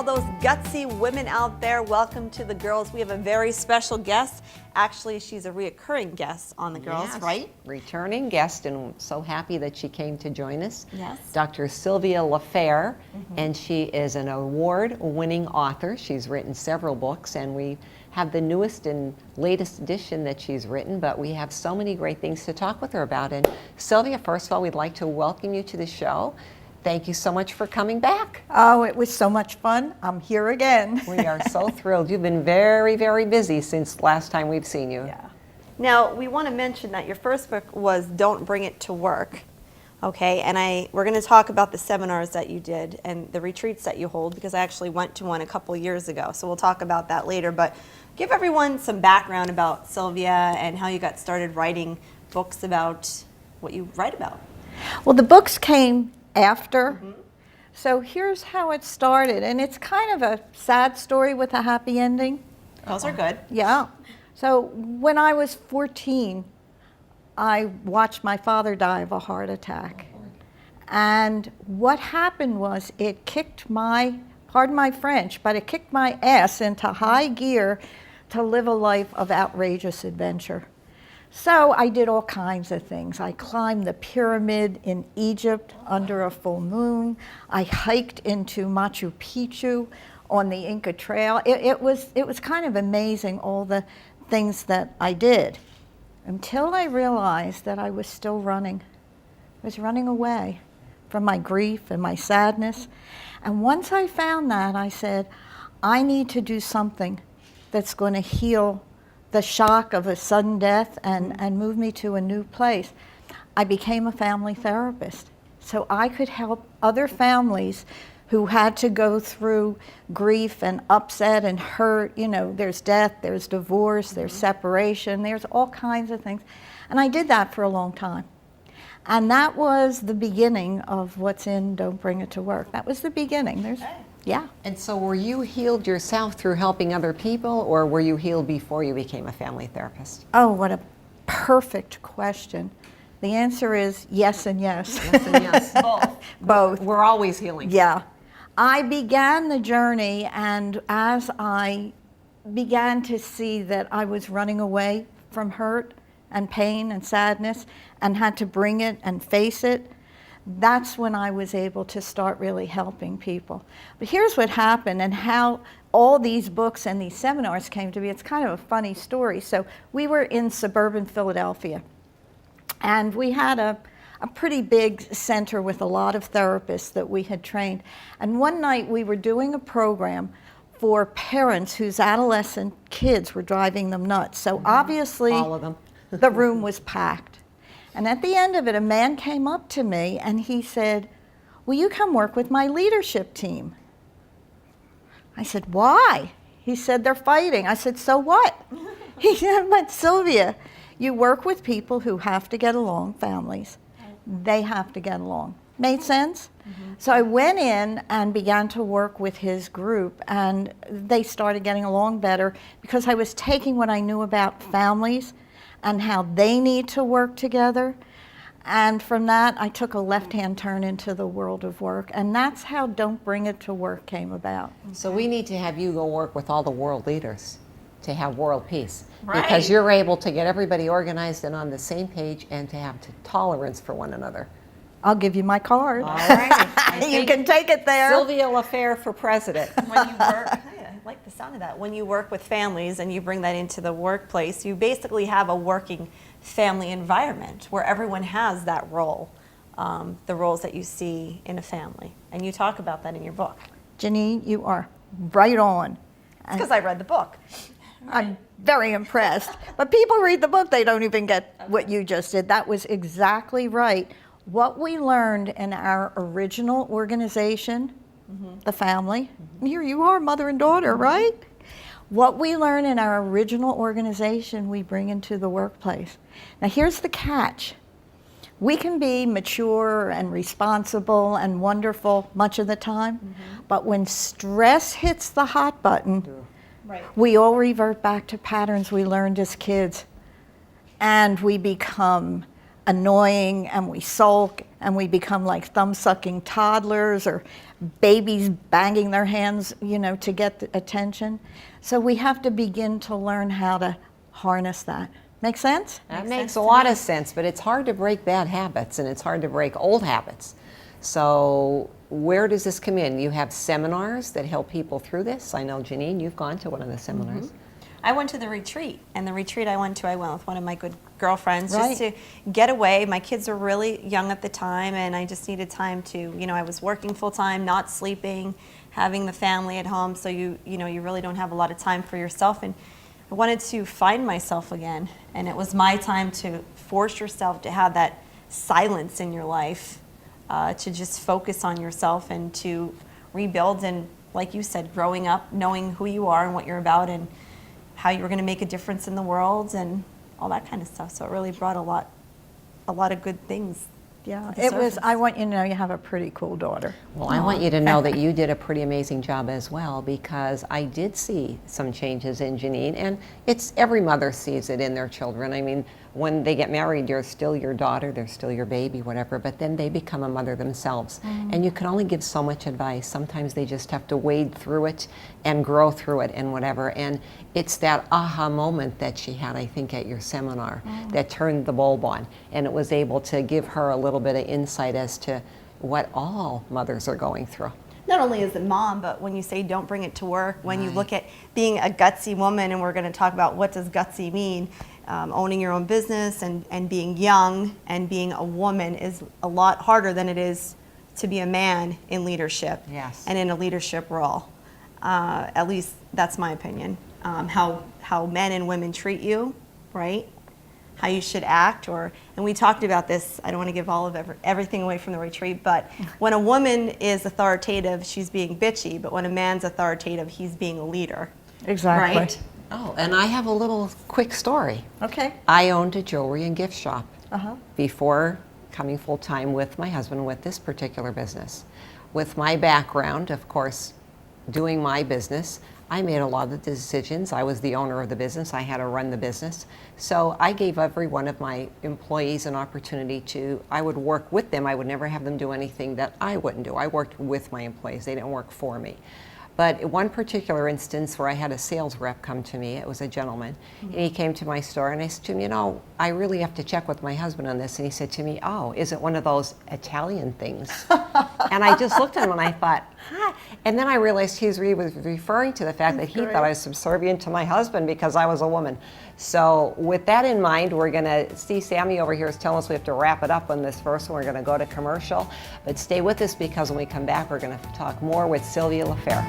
all those gutsy women out there, welcome to The Girls. We have a very special guest. Actually, she's a reoccurring guest on The Girls, Yes, right? Returning guest, and I'm so happy that she came to join us. Yes. Dr. Sylvia Lafair, and she is an award-winning author. She's written several books, and we have the newest and latest edition that she's written, but we have so many great things to talk with her about. And Sylvia, first of all, we'd like to welcome you to the show. Thank you so much for coming back. Oh, it was so much fun. I'm here again. We are so thrilled. You've been very, very busy since last time we've seen you. Yeah. Now, we want to mention that your first book was Don't Bring It to Work, okay? And we're going to talk about the seminars that you did and the retreats that you hold, because I actually went to one a couple years ago, so we'll talk about that later. But give everyone some background about Sylvia and how you got started writing books about what you write about. Well, the books came after. So here's how it started. And it's kind of a sad story with a happy ending. Those are good. Yeah. So when I was 14, I watched my father die of a heart attack. And what happened was it kicked my, pardon my French, but it kicked my ass into high gear to live a life of outrageous adventure. So I did all kinds of things. I climbed the pyramid in Egypt under a full moon. I hiked into Machu Picchu on the Inca Trail. It was kind of amazing, all the things that I did, until I realized that I was still running. I was running away from my grief and my sadness. And once I found that, I said, I need to do something that's going to heal the shock of a sudden death and move me to a new place. I became a family therapist, so I could help other families who had to go through grief and upset and hurt. You know, there's death, there's divorce, there's separation, there's all kinds of things. And I did that for a long time. And that was the beginning of what's in Don't Bring It to Work. That was the beginning. Yeah. And so were you healed yourself through helping other people, or were you healed before you became a family therapist? Oh, what a perfect question. The answer is yes and yes. Yes and yes. Both. Both. We're always healing. Yeah. I began the journey, and as I began to see that I was running away from hurt and pain and sadness and had to bring it and face it, that's when I was able to start really helping people. But here's what happened and how all these books and these seminars came to be. It's kind of a funny story. So we were in suburban Philadelphia, and we had a pretty big center with a lot of therapists that we had trained. And one night we were doing a program for parents whose adolescent kids were driving them nuts. So obviously All of them. the room was packed. And at the end of it, a man came up to me and he said, will you come work with my leadership team? I said, why? He said, they're fighting. I said, so what? He said, but Sylvia, you work with people who have to get along, families. They have to get along. Made sense? So I went in and began to work with his group, and they started getting along better because I was taking what I knew about families and how they need to work together. And from that, I took a left-hand turn into the world of work. And that's how Don't Bring It to Work came about. So we need to have you go work with all the world leaders to have world peace. Right. Because you're able to get everybody organized and on the same page and to have tolerance for one another. I'll give you my card. All right. You can take it there. Sylvia Lafair for president. When you work, I like the sound of that. When you work with families and you bring that into the workplace, you basically have a working family environment where everyone has that role, the roles that you see in a family. And you talk about that in your book. Janine, you are right on. Because I read the book. I'm very impressed. But people read the book, they don't even get what you just did. That was exactly right. What we learned in our original organization, the family, and here you are, mother and daughter, right? What we learn in our original organization, we bring into the workplace. Now here's the catch. We can be mature and responsible and wonderful much of the time, but when stress hits the hot button, we all revert back to patterns we learned as kids, and we become annoying, and we sulk, and we become like thumb-sucking toddlers or babies banging their hands, to get the attention. So we have to begin to learn how to harness that. Make sense? That makes a lot of sense, but it's hard to break bad habits and it's hard to break old habits. So where does this come in? You have seminars that help people through this. I know, Janine, you've gone to one of the seminars. I went to the retreat, and the retreat I went with one of my good girlfriends Right. just to get away. My kids were really young at the time, and I just needed time to, I was working full time, not sleeping, having the family at home, so you really don't have a lot of time for yourself. And I wanted to find myself again, and it was my time to force yourself to have that silence in your life, to just focus on yourself and to rebuild. And like you said, growing up, knowing who you are and what you're about, and how you were going to make a difference in the world and all that kind of stuff. So it really brought a lot of good things. Yeah, to the it was. surface. I want you to know you have a pretty cool daughter. Well, I want you to know that you did a pretty amazing job as well, because I did see some changes in Janine, and it's every mother sees it in their children. I mean, when they get married, you're still your daughter, they're still your baby, whatever, but then they become a mother themselves. And you can only give so much advice. Sometimes they just have to wade through it and grow through it and whatever. And it's that aha moment that she had, I think, at your seminar that turned the bulb on, and it was able to give her a little bit of insight as to what all mothers are going through. Not only as a mom, but when you say don't bring it to work, when you Right. look at being a gutsy woman, and we're going to talk about what does gutsy mean, owning your own business and being young and being a woman is a lot harder than it is to be a man in leadership. Yes. And in a leadership role. At least that's my opinion. How men and women treat you, right? How you should act, and we talked about this. I don't want to give all of everything away from the retreat, but when a woman is authoritative, she's being bitchy, but when a man's authoritative, he's being a leader. Exactly. Right? Oh, and I have a little quick story. Okay. I owned a jewelry and gift shop Uh-huh. before coming full-time with my husband with this particular business. With my background, of course, doing my business, I made a lot of the decisions. I was the owner of the business. I had to run the business. So I gave every one of my employees an opportunity I would work with them. I would never have them do anything that I wouldn't do. I worked with my employees. They didn't work for me. But one particular instance where I had a sales rep come to me, it was a gentleman, and he came to my store and I said to him, I really have to check with my husband on this. And he said to me, oh, is it one of those Italian things? And I just looked at him and I thought, huh? And then I realized he was referring to the fact that he thought I was subservient to my husband because I was a woman. So with that in mind, we're going to see Sammy over here is telling us we have to wrap it up on this first one. We're going to go to commercial. But stay with us, because when we come back, we're going to talk more with Sylvia Lafair.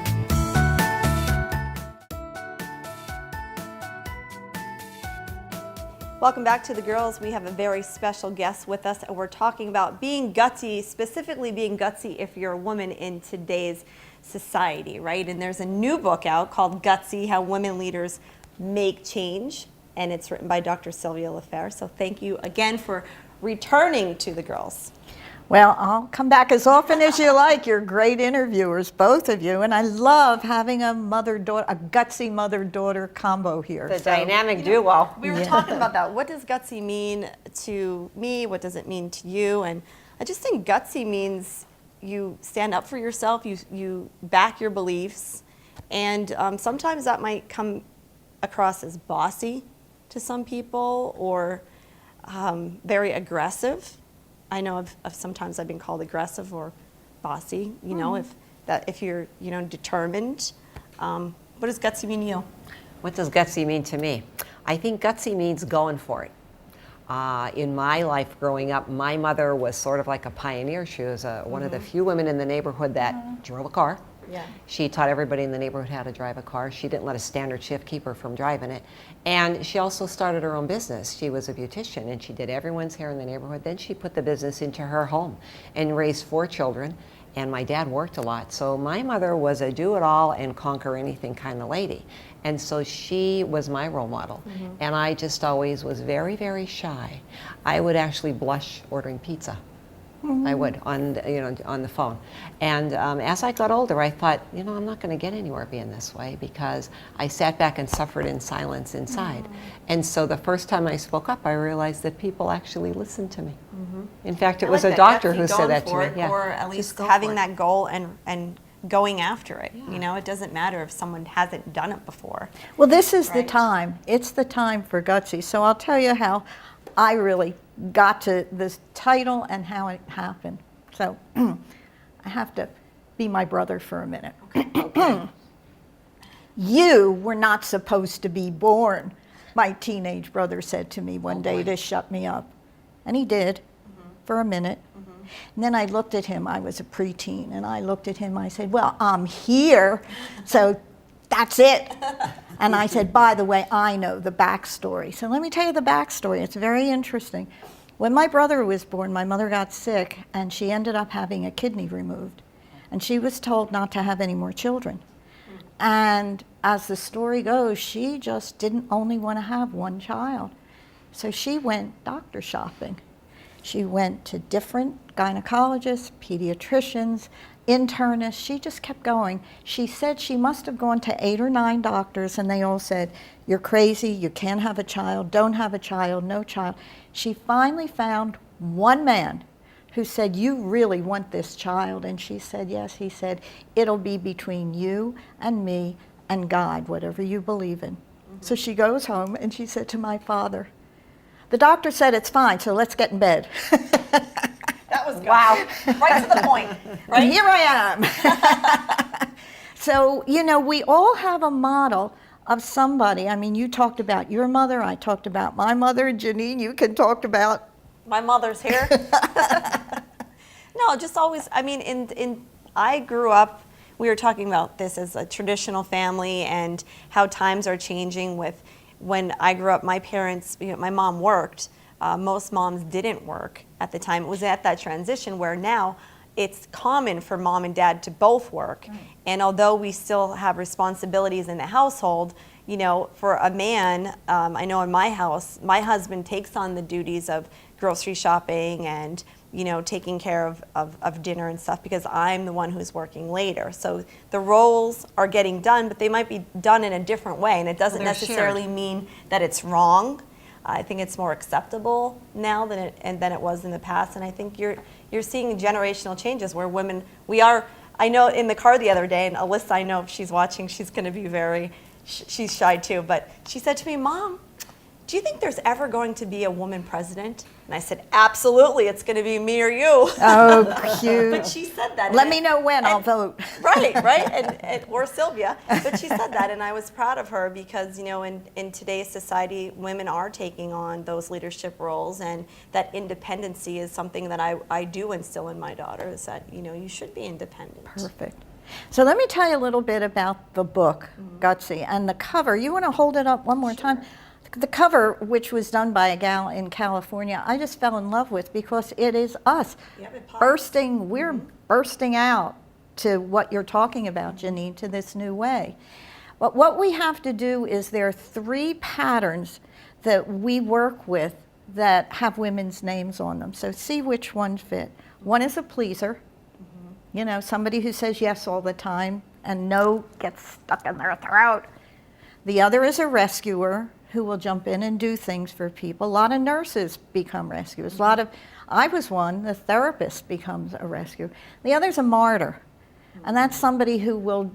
Welcome back to The Girls. We have a very special guest with us, and we're talking about being gutsy, specifically being gutsy if you're a woman in today's society, right? And there's a new book out called Gutsy, How Women Leaders Make Change, and it's written by Dr. Sylvia Lafair. So thank you again for returning to The Girls. Well, I'll come back as often as you like. You're great interviewers, both of you, and I love having a gutsy mother-daughter combo here. The So- dynamic duo. We were talking about that. What does gutsy mean to me? What does it mean to you? And I just think gutsy means you stand up for yourself, you back your beliefs, and sometimes that might come across as bossy to some people, or very aggressive. I know of sometimes I've been called aggressive or bossy, if you're determined. What does gutsy mean to you? What does gutsy mean to me? I think gutsy means going for it. In my life growing up, my mother was sort of like a pioneer. She was one of the few women in the neighborhood that drove a car. Yeah. She taught everybody in the neighborhood how to drive a car. She didn't let a standard shift keep her from driving it. And she also started her own business. She was a beautician, and she did everyone's hair in the neighborhood. Then she put the business into her home and raised 4 children. And my dad worked a lot. So my mother was a do-it-all and conquer anything kind of lady. And so she was my role model. And I just always was very, very shy. I would actually blush ordering pizza. I would on the phone. And as I got older, I thought, I'm not going to get anywhere being this way, because I sat back and suffered in silence inside. And so the first time I spoke up, I realized that people actually listened to me. In fact, it was a doctor who said that to me. Yeah. Or at least having that goal and going after it. Yeah. It doesn't matter if someone hasn't done it before. Well, this is the time. It's the time for Gutsy. So I'll tell you how I really got to this title and how it happened. So I have to be my brother for a minute. Okay. You were not supposed to be born, my teenage brother said to me one day to shut me up. And he did for a minute. And then I looked at him, I was a preteen, and I looked at him, I said, well, I'm here, so that's it. And I said, by the way, I know the backstory. So let me tell you the backstory, it's very interesting. When my brother was born, my mother got sick, and she ended up having a kidney removed. And she was told not to have any more children. And as the story goes, she just didn't only want to have one child. So she went doctor shopping. She went to different gynecologists, pediatricians, internists. She just kept going. She said she must have gone to 8 or 9 doctors, and they all said, you're crazy, you can't have a child, don't have a child, no child. She finally found one man who said, you really want this child? And she said, yes. He said, it'll be between you and me and God, whatever you believe in. So she goes home, and she said to my father, the doctor said it's fine, so let's get in bed. That was good. Wow. Right to the point. Right? And here I am. So, we all have a model of somebody. I mean, you talked about your mother. I talked about my mother. Janine, you can talk about... My mother's here. No, just always, I grew up, we were talking about this as a traditional family and how times are changing with... When I grew up, my parents, my mom worked. Most moms didn't work at the time. It was at that transition where now it's common for mom and dad to both work. Right. And although we still have responsibilities in the household, for a man, I know in my house, my husband takes on the duties of grocery shopping and taking care of dinner and stuff, because I'm the one who's working later. So the roles are getting done, but they might be done in a different way, and it doesn't necessarily mean that it's wrong. I think it's more acceptable now than it was in the past, and I think you're seeing generational changes where women, I know in the car the other day, and Alyssa, I know if she's watching, she's going to be she's shy too, but she said to me, Mom, do you think there's ever going to be a woman president? And I said, absolutely, it's going to be me or you. Oh, cute. But she said that. Let me know when, I'll vote. Right, or Sylvia. But she said that, and I was proud of her because, in today's society, women are taking on those leadership roles, and that independency is something that I do instill in my daughters, that, you should be independent. Perfect. So let me tell you a little bit about the book, Gutsy, and the cover. You want to hold it up one more time? The cover, which was done by a gal in California, I just fell in love with because it is us bursting. We're bursting out to what you're talking about, Janine, to this new way. But what we have to do is there are 3 patterns that we work with that have women's names on them. So see which one fit. One is a pleaser, somebody who says yes all the time and no gets stuck in their throat. The other is a rescuer, who will jump in and do things for people. A lot of nurses become rescuers. I was one, the therapist becomes a rescuer. The other's a martyr. And that's somebody who will,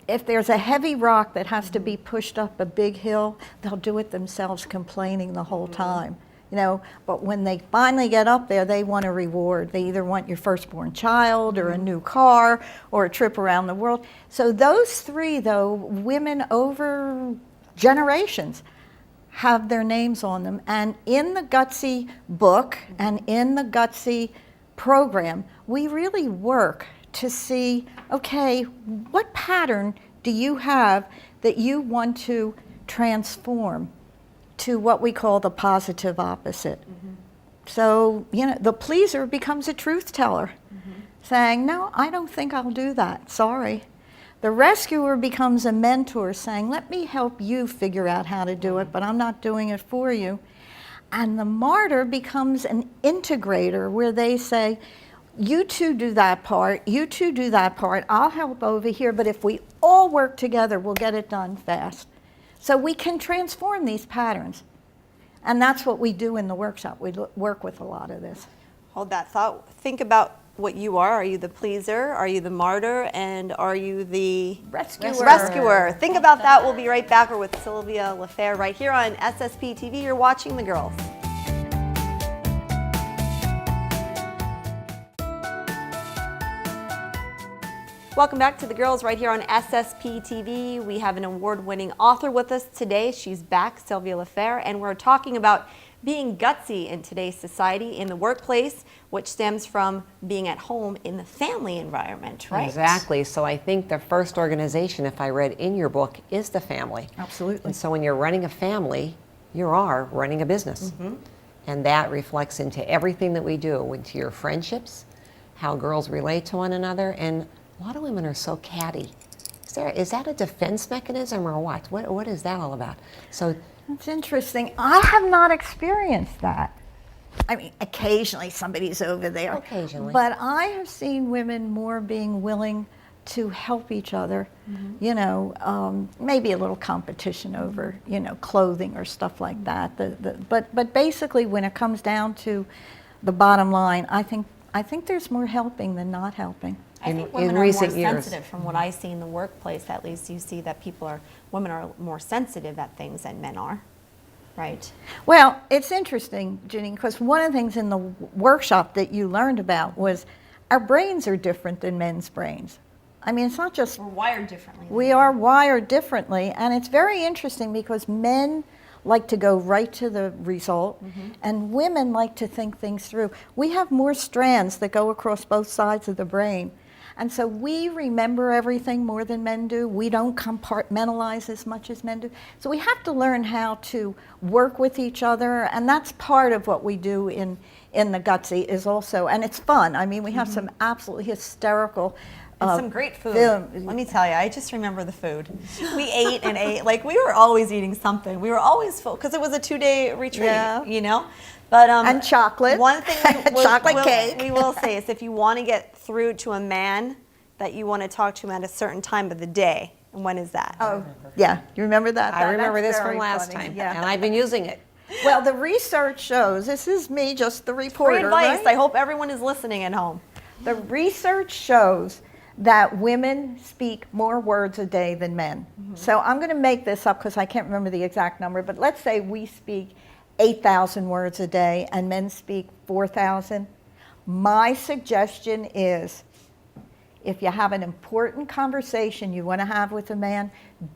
if there's a heavy rock that has to be pushed up a big hill, they'll do it themselves, complaining the whole time. But when they finally get up there, they want a reward. They either want your firstborn child or a new car or a trip around the world. So those 3, though, women over generations have their names on them. And in the Gutsy book and in the Gutsy program, we really work to see, okay, what pattern do you have that you want to transform to what we call the positive opposite? So, the pleaser becomes a truth teller, saying, no, I don't think I'll do that, sorry. The rescuer becomes a mentor saying, let me help you figure out how to do it, but I'm not doing it for you. And the martyr becomes an integrator where they say, you two do that part, you two do that part, I'll help over here, but if we all work together, we'll get it done fast. So we can transform these patterns. And that's what we do in the workshop. We work with a lot of this. Hold that thought. Think about what you are. Are you the pleaser? Are you the martyr? And are you the rescuer? Think about that. We'll be right back. We're with Sylvia Lafair right here on SSP TV. You're watching The Girls. Welcome back to The Girls right here on SSP TV. We have an award-winning author with us today. She's back, Sylvia Lafair, and we're talking about being gutsy in today's society, in the workplace, which stems from being at home in the family environment, right? Exactly. So I think the first organization, if I read in your book, is the family. Absolutely. And so when you're running a family, you are running a business. And that reflects into everything that we do, into your friendships, how girls relate to one another, and a lot of women are so catty. Is that a defense mechanism or what? What is that all about? So that's interesting. I have not experienced that. I mean, occasionally somebody's over there. Occasionally. But I have seen women more being willing to help each other, you know, maybe a little competition over, you know, clothing or stuff like that. But basically when it comes down to the bottom line, I think there's more helping than not helping. I think women are more sensitive from what I see in the workplace. At least you see that women are more sensitive at things than men are, right? Well, it's interesting, Janine, because one of the things in the workshop that you learned about was our brains are different than men's brains. I mean, it's not just... We're wired differently. We are wired differently, and it's very interesting because men like to go right to the result, and women like to think things through. We have more strands that go across both sides of the brain. And so we remember everything more than men do. We don't compartmentalize as much as men do. So we have to learn how to work with each other, and that's part of what we do in the Gutsy is also, and it's fun. I mean, we have some absolutely hysterical and some great food. Let me tell you, I just remember the food. We ate and ate. Like, we were always eating something. We were always full, because it was a 2-day retreat, you know? But, and chocolate. One thing cake. we will say is if you want to get through to a man that you want to talk to him at a certain time of the day, and when is that? Oh, yeah. You remember that? I remember this from last time, and I've been using it. Well, the research shows, this is me, just the reporter, Free advice. right? I hope everyone is listening at home. The research shows that women speak more words a day than men. So I'm going to make this up because I can't remember the exact number, but let's say we speak 8,000 words a day and men speak 4,000. My suggestion is if you have an important conversation you want to have with a man,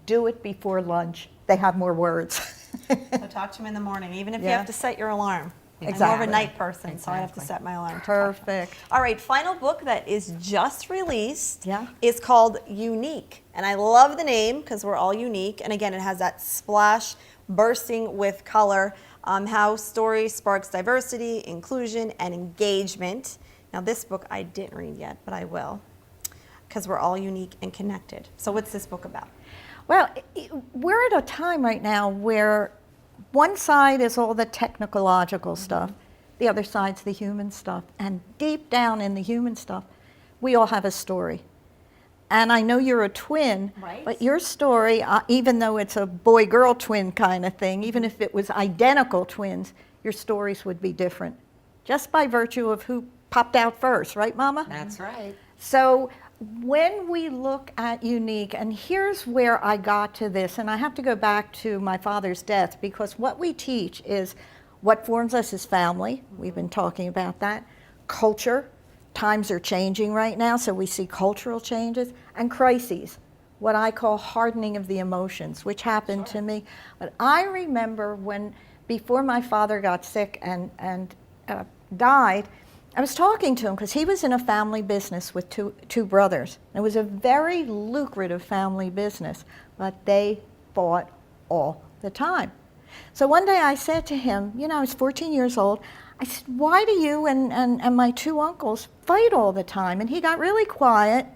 do it before lunch. They have more words. So talk to him in the morning, even if you have to set your alarm. Exactly. I'm more of a night person, so I have to set my alarm. Perfect. All right, final book that is just released Yeah. is called Unique. And I love the name because we're all unique. And again, it has that splash bursting with color, how story sparks diversity, inclusion, and engagement. Now, this book I didn't read yet, but I will, because we're all unique and connected. So what's this book about? Well, we're at a time right now where one side is all the technological stuff, the other side's the human stuff, and deep down in the human stuff, we all have a story. And I know you're a twin, Right. but your story, even though it's a boy-girl twin kind of thing, even if it was identical twins, your stories would be different, just by virtue of who popped out first, right, Mama? That's right. So when we look at unique, and here's where I got to this, and I have to go back to my father's death, because what we teach is what forms us as family. We've been talking about that. Culture. Times are changing right now, so we see cultural changes. And crises, what I call hardening of the emotions, which happened to me. But I remember when, before my father got sick and died, I was talking to him because he was in a family business with two brothers. It was a very lucrative family business, but they fought all the time. So one day I said to him, you know, I was 14 years old, I said, why do you and my two uncles fight all the time? And he got really quiet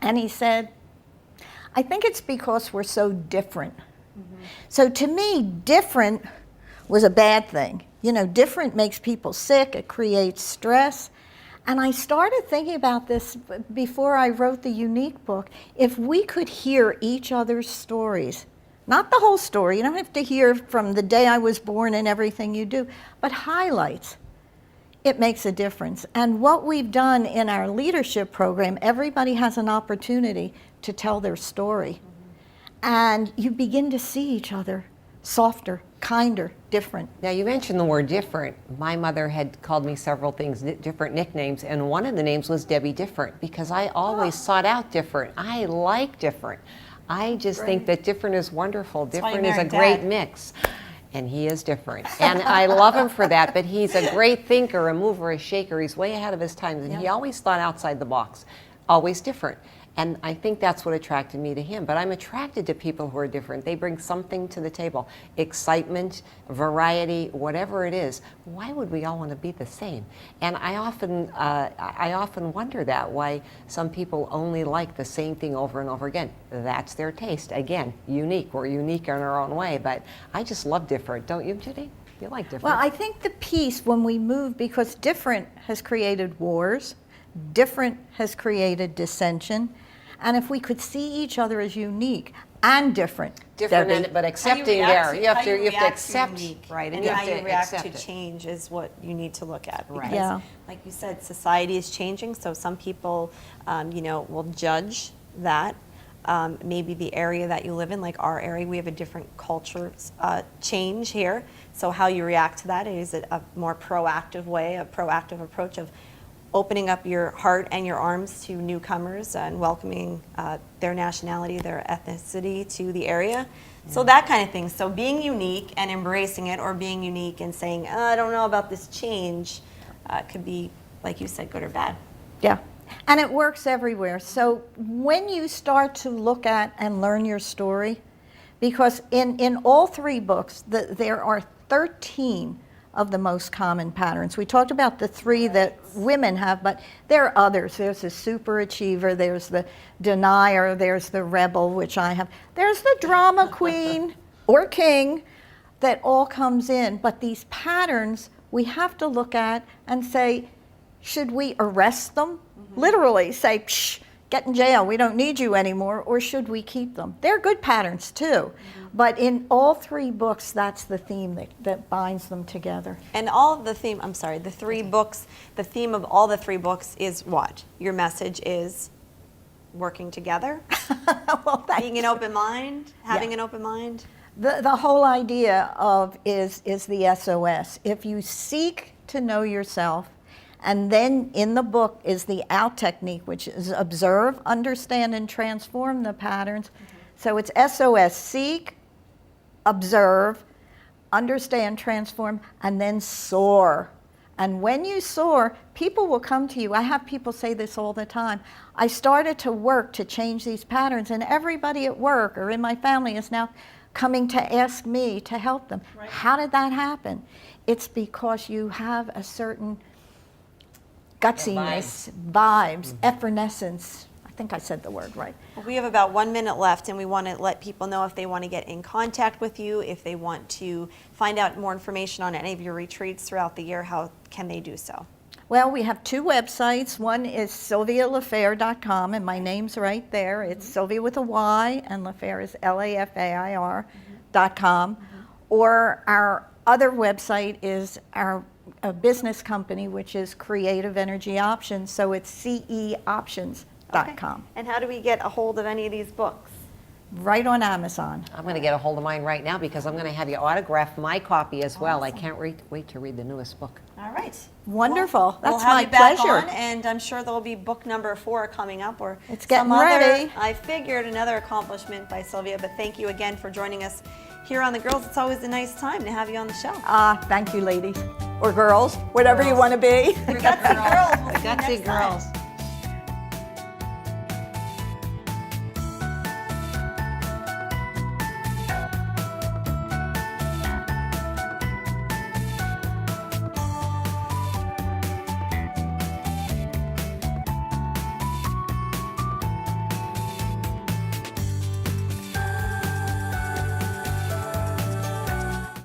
and he said, I think it's because we're so different. So to me, different was a bad thing. different makes people sick, it creates stress. And I started thinking about this before I wrote the unique book. If we could hear each other's stories, not the whole story, you don't have to hear from the day I was born and everything you do, but highlights, it makes a difference. And what we've done in our leadership program, everybody has an opportunity to tell their story. And you begin to see each other softer, kinder, different. Now, you mentioned the word different. My mother had called me several things, different nicknames, and one of the names was Debbie Different, because I always sought out different. I like different. I just think that different is wonderful. That's why you Different is a married great Dad. mix. And he is different. And I love him for that, but he's a great thinker, a mover, a shaker. He's way ahead of his times, and he always thought outside the box, always different. And I think that's what attracted me to him. But I'm attracted to people who are different. They bring something to the table, excitement, variety, whatever it is. Why would we all want to be the same? And I often wonder that, why some people only like the same thing over and over again. That's their taste. Again, unique. We're unique in our own way. But I just love different. Don't you, Judy? You like different. Well, I think the piece when we move, because different has created wars, different has created dissension, and if we could see each other as unique and different, different, but accepting there. You have to accept, right? And you how have you to react accept to it. change is what you need to look at. Right. Because, Yeah. like you said, society is changing, so some people, will judge that. Maybe the area that you live in, like our area, we have a different culture change here. So how you react to that, is it a more proactive way, a proactive approach of opening up your heart and your arms to newcomers and welcoming their nationality, their ethnicity to the area. So that kind of thing. So being unique and embracing it, or being unique and saying, I don't know about this change, could be, like you said, good or bad. yeah. And it works everywhere. So when you start to look at and learn your story, because in all three books, there are 13 of the most common patterns. We talked about the three that women have, but there are others. There's the superachiever, there's the denier, there's the rebel, which I have. There's the drama queen or king that all comes in. But these patterns we have to look at and say, should we arrest them? Literally say, psh, get in jail, we don't need you anymore, or should we keep them? They're good patterns too. But in all three books, that's the theme that binds them together. And all of the theme, I'm sorry, the three books, the theme of all the three books is what? Your message is working together, Well, being an open mind, having an open mind. The whole idea of is the SOS. If you seek to know yourself, and then in the book is the OUT technique, which is observe, understand, and transform the patterns. So it's SOS, seek, observe, understand, transform, and then soar. And when you soar, people will come to you. I have people say this all the time. I started to work to change these patterns, and everybody at work or in my family is now coming to ask me to help them. Right. How did that happen? It's because you have a certain gutsiness, vibes, effervescence. I think I said the word right. Well, we have about 1 minute left, and we want to let people know if they want to get in contact with you, if they want to find out more information on any of your retreats throughout the year, how can they do so? Well, we have two websites. One is sylvialafair.com, and my name's right there. It's Sylvia with a Y, and Lafair is LAFAIR.com. Or our other website is our business company, which is Creative Energy Options, so it's ceoptions.com. Okay. And how do we get a hold of any of these books? Right on Amazon. I'm going to get a hold of mine right now, because I'm going to have you autograph my copy as well. I can't wait to read the newest book. All right. Wonderful. Well, That's we'll have my you back pleasure. on, and I'm sure there'll be book number 4 coming up, or It's getting some other, ready. I figured, another accomplishment by Sylvia. But thank you again for joining us here on The Girls. It's always a nice time to have you on the show. Thank you, ladies. Or girls, whatever you want to be. The Gutsy Girls. We'll see you Gutsy next time. Girls.